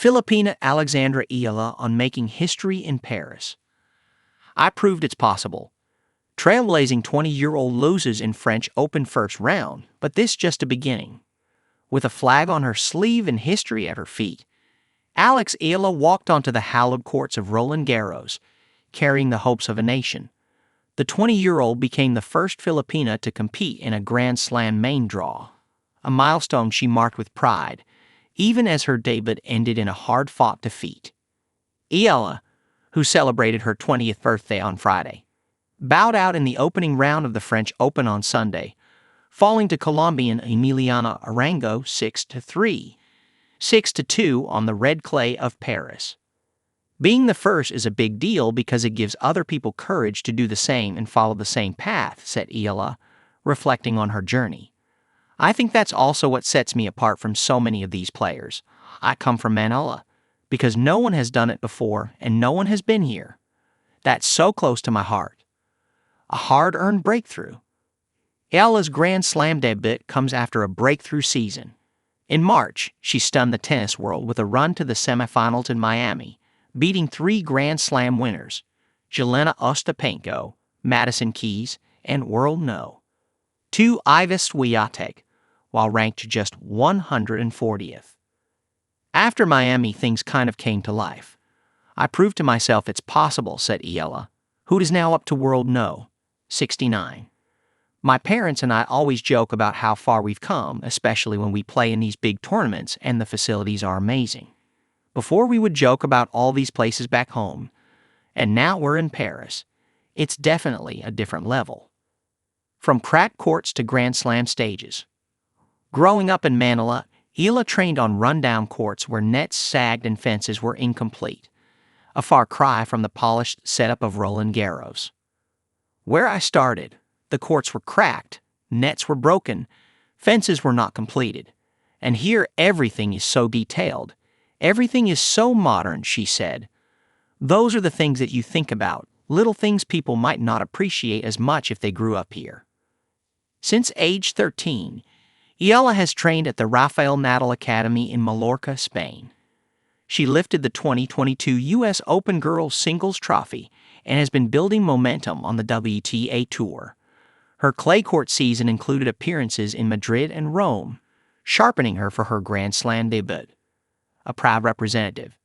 Filipina Alexandra Eala on making history in Paris. I proved it's possible. Trailblazing 20-year-old loses in French Open first round, but this just a beginning. With a flag on her sleeve and history at her feet, Alex Eala walked onto the hallowed courts of Roland Garros, carrying the hopes of a nation. The 20-year-old became the first Filipina to compete in a Grand Slam main draw, a milestone she marked with pride, even as her debut ended in a hard-fought defeat. Eala, who celebrated her 20th birthday on Friday, bowed out in the opening round of the French Open on Sunday, falling to Colombian Emiliana Arango 6-3, 6-2 on the red clay of Paris. Being the first is a big deal because it gives other people courage to do the same and follow the same path, said Eala, reflecting on her journey. I think that's also what sets me apart from so many of these players. I come from Manila, because no one has done it before and no one has been here. That's so close to my heart. A hard-earned breakthrough. Eala's Grand Slam debut comes after a breakthrough season. In March, she stunned the tennis world with a run to the semifinals in Miami, beating 3 Grand Slam winners, Jelena Ostapenko, Madison Keys, and world no. 2 Iga Swiatek, while ranked just 140th. After Miami, things kind of came to life. I proved to myself it's possible, said Eala, who is now up to world no, 69. My parents and I always joke about how far we've come, especially when we play in these big tournaments and the facilities are amazing. Before we would joke about all these places back home, and now we're in Paris. It's definitely a different level. From cracked courts to Grand Slam stages. Growing up in Manila, Eala trained on rundown courts where nets sagged and fences were incomplete, a far cry from the polished setup of Roland Garros. Where I started, the courts were cracked, nets were broken, fences were not completed. And here everything is so detailed. Everything is so modern, she said. Those are the things that you think about, little things people might not appreciate as much if they grew up here. Since age 13, Eala has trained at the Rafael Nadal Academy in Mallorca, Spain. She lifted the 2022 U.S. Open Girls Singles Trophy and has been building momentum on the WTA Tour. Her clay court season included appearances in Madrid and Rome, sharpening her for her Grand Slam debut. A proud representative.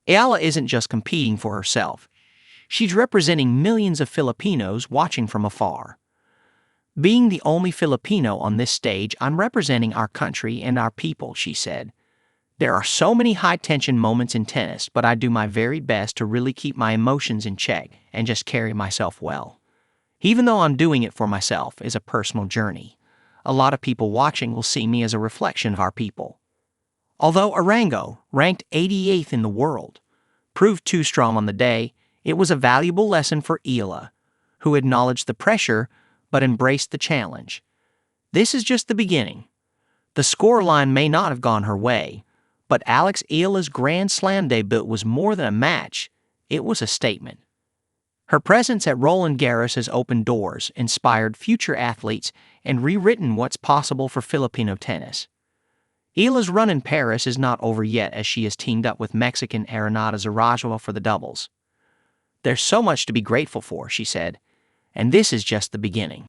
Eala isn't just competing for herself. She's representing millions of Filipinos watching from afar. Being the only Filipino on this stage, I'm representing our country and our people, she said. There are so many high-tension moments in tennis, but I do my very best to really keep my emotions in check and just carry myself well. Even though I'm doing it for myself, it's a personal journey. A lot of people watching will see me as a reflection of our people. Although Arango, ranked 88th in the world, proved too strong on the day, it was a valuable lesson for Eala, who acknowledged the pressure but embraced the challenge. This is just the beginning. The scoreline may not have gone her way, but Alex Eala's Grand Slam debut was more than a match, it was a statement. Her presence at Roland Garros has opened doors, inspired future athletes, and rewritten what's possible for Filipino tennis. Eala's run in Paris is not over yet as she has teamed up with Mexican Renata Zarazua for the doubles. There's so much to be grateful for, she said, and this is just the beginning.